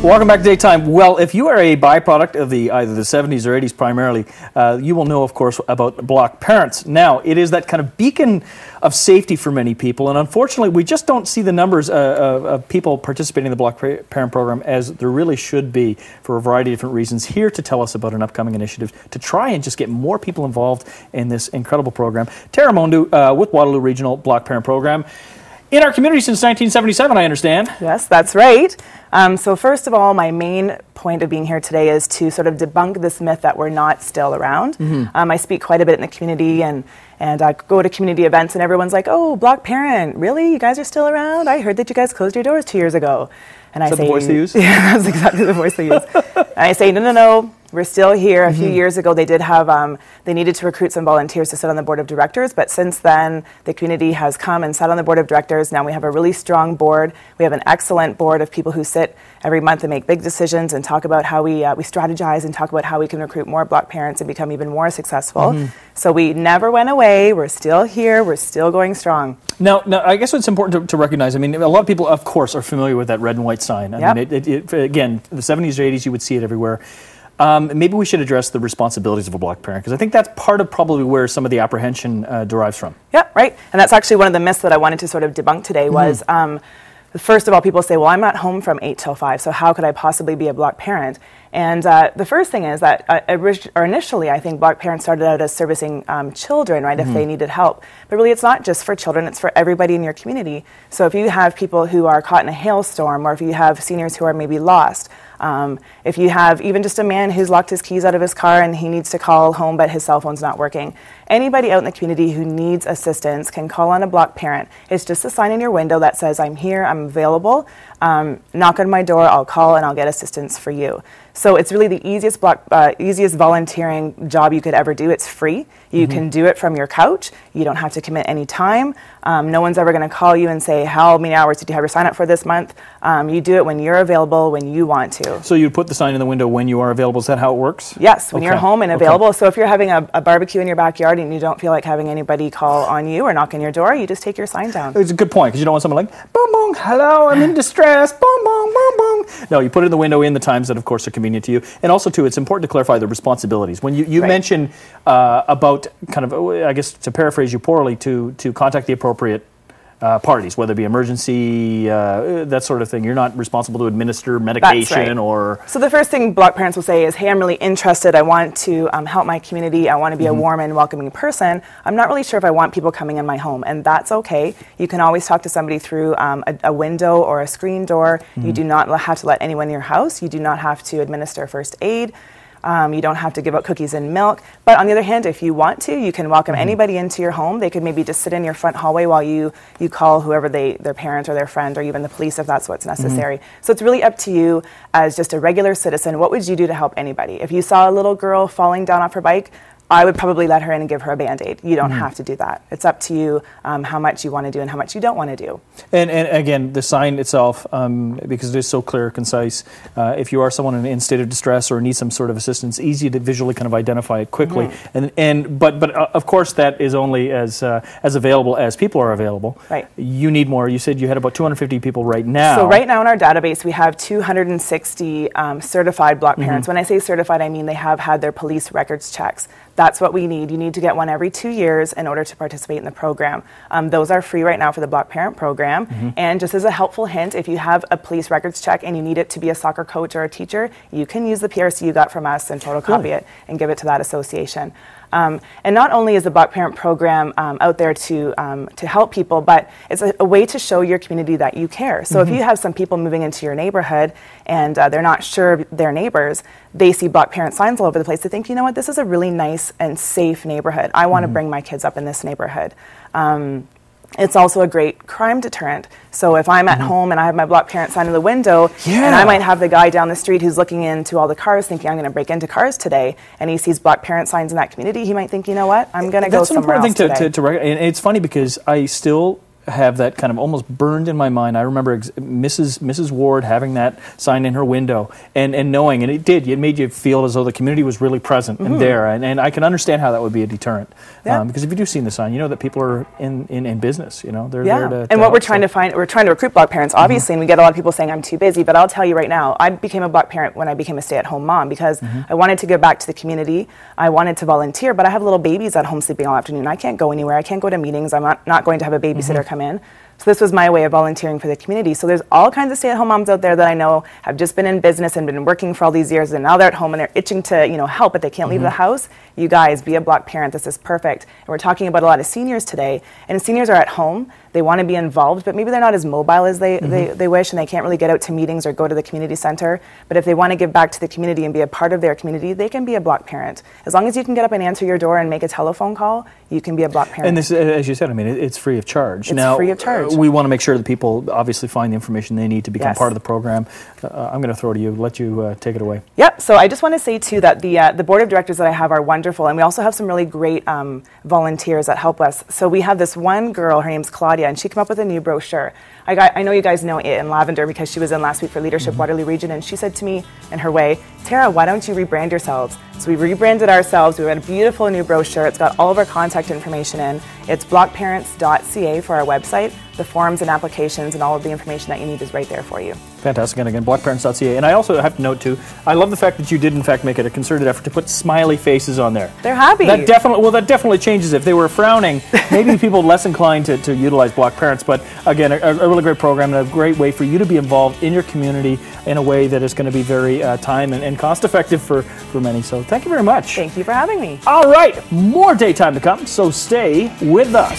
Welcome back to Daytime. Well, if you are a byproduct of either the 70s or 80s primarily, you will know, of course, about block parents. Now, it is that kind of beacon of safety for many people, and unfortunately, we just don't see the numbers of people participating in the block parent program as there really should be for a variety of different reasons. Here to tell us about an upcoming initiative to try and just get more people involved in this incredible program, Tara Mondou with Waterloo Regional Block Parent Program. In our community since 1977, I understand. Yes, that's right. So first of all, my main point of being here today is to sort of debunk this myth that we're not still around. I speak quite a bit in the community and I go to community events and everyone's like, oh, block parent, really? You guys are still around? I heard that you guys closed your doors 2 years ago. And I say, the voice they use? Yeah, that's exactly the voice they use. And I say, no, we're still here. A few years ago, they did have, they needed to recruit some volunteers to sit on the board of directors, but since then, the community has come and sat on the board of directors. Now we have a really strong board. We have an excellent board of people who sit every month and make big decisions and talk about how we strategize and talk about how we can recruit more block parents and become even more successful. So we never went away. We're still here. We're still going strong. Now, I guess what's important to recognize, I mean, a lot of people, of course, are familiar with that red and white sign. I mean, again, the 70s or 80s, you would see it everywhere. Maybe we should address the responsibilities of a block parent, because I think that's part of probably where some of the apprehension derives from. Yeah, right. And that's actually one of the myths that I wanted to sort of debunk today was, first of all, people say, well, I'm not home from 8 till 5, so how could I possibly be a block parent? And the first thing is that initially, I think block parents started out as servicing children, right, if they needed help. But really, it's not just for children, it's for everybody in your community. So if you have people who are caught in a hailstorm, or if you have seniors who are maybe lost, if you have even just a man who's locked his keys out of his car and he needs to call home but his cell phone's not working, anybody out in the community who needs assistance can call on a block parent. It's just a sign in your window that says, I'm here, I'm available, knock on my door, I'll call and I'll get assistance for you. So it's really the easiest easiest volunteering job you could ever do. It's free. You can do it from your couch. You don't have to commit any time. No one's ever going to call you and say, how many hours did you have your sign up for this month? You do it when you're available, when you want to. So you put the sign in the window when you are available. Is that how it works? Yes, when you're home and available. So if you're having a barbecue in your backyard and you don't feel like having anybody call on you or knock on your door, you just take your sign down. It's a good point, because you don't want someone like, boom, boom, hello, I'm in distress, boom, boom, boom, boom. No, you put it in the window in the times that, of course, are convenient to you. And also, too, it's important to clarify the responsibilities. When you mention about kind of, I guess, to paraphrase you poorly, to contact the appropriate parties, whether it be emergency, that sort of thing. You're not responsible to administer medication or... So the first thing block parents will say is, hey, I'm really interested. I want to help my community. I want to be a warm and welcoming person. I'm not really sure if I want people coming in my home, and that's okay. You can always talk to somebody through a window or a screen door. You do not have to let anyone in your house. You do not have to administer first aid. You don't have to give out cookies and milk. But on the other hand, if you want to, you can welcome anybody into your home. They could maybe just sit in your front hallway while you call whoever their parent or their friend or even the police if that's what's necessary. So it's really up to you as just a regular citizen. What would you do to help anybody? If you saw a little girl falling down off her bike, I would probably let her in and give her a Band-Aid. You don't have to do that. It's up to you how much you want to do and how much you don't want to do. And again, the sign itself, because it is so clear, concise, if you are someone in a state of distress or need some sort of assistance, easy to visually kind of identify it quickly. But of course, that is only as available as people are available. Right. You need more. You said you had about 250 people right now. So right now in our database, we have 260 certified block parents. When I say certified, I mean they have had their police records checks. That's what we need. You need to get one every 2 years in order to participate in the program. Those are free right now for the Block Parent Program. And just as a helpful hint, if you have a police records check and you need it to be a soccer coach or a teacher, you can use the PRC you got from us and photocopy it and give it to that association. And not only is the Block Parent Program out there to help people, but it's a way to show your community that you care. So if you have some people moving into your neighborhood and they're not sure they're neighbors, they see block parent signs all over the place. They think, you know what, this is a really nice and safe neighborhood. I want to bring my kids up in this neighborhood. It's also a great crime deterrent. So if I'm at home and I have my block parent sign in the window, and I might have the guy down the street who's looking into all the cars thinking, I'm going to break into cars today, and he sees block parent signs in that community, he might think, you know what, I'm going to go somewhere else today. That's an important thing to recognize. And it's funny because I still have that kind of almost burned in my mind. I remember Mrs. Ward having that sign in her window and knowing, and it made you feel as though the community was really present and there. And I can understand how that would be a deterrent. Because if you do see the sign, you know that people are in business. You know, they're there to and what help, we're trying to find, we're trying to recruit block parents, obviously, and we get a lot of people saying I'm too busy. But I'll tell you right now, I became a block parent when I became a stay-at-home mom because I wanted to give back to the community. I wanted to volunteer, but I have little babies at home sleeping all afternoon. I can't go anywhere. I can't go to meetings. I'm not going to have a babysitter come in. So this was my way of volunteering for the community. So there's all kinds of stay-at-home moms out there that I know have just been in business and been working for all these years, and now they're at home and they're itching to, you know, help, but they can't leave the house. You guys, be a block parent. This is perfect. And we're talking about a lot of seniors today, and seniors are at home. They want to be involved, but maybe they're not as mobile as they wish, and they can't really get out to meetings or go to the community center. But if they want to give back to the community and be a part of their community, they can be a block parent. As long as you can get up and answer your door and make a telephone call, you can be a block parent. And this, as you said, I mean, it's free of charge. It's free of charge. We want to make sure that people obviously find the information they need to become part of the program. I'm going to throw it to you, let you take it away. Yep, so I just want to say too that the board of directors that I have are wonderful, and we also have some really great volunteers that help us. So we have this one girl, her name's Claudia, and she came up with a new brochure. I know you guys know it in Lavender because she was in last week for Leadership Waterloo Region, and she said to me in her way, Tara, why don't you rebrand yourselves? So we rebranded ourselves. We had a beautiful new brochure. It's got all of our contact information in. It's blockparents.ca for our website. The forms and applications and all of the information that you need is right there for you. Fantastic. And again, blockparents.ca. And I also have to note too, I love the fact that you did in fact make it a concerted effort to put smiley faces on there. They're happy. That definitely changes. If they were frowning, maybe people less inclined to utilize block parents. But again, a really great program and a great way for you to be involved in your community in a way that is going to be very time and cost effective for many. So thank you very much. Thank you for having me. All right, more daytime to come, so stay with us.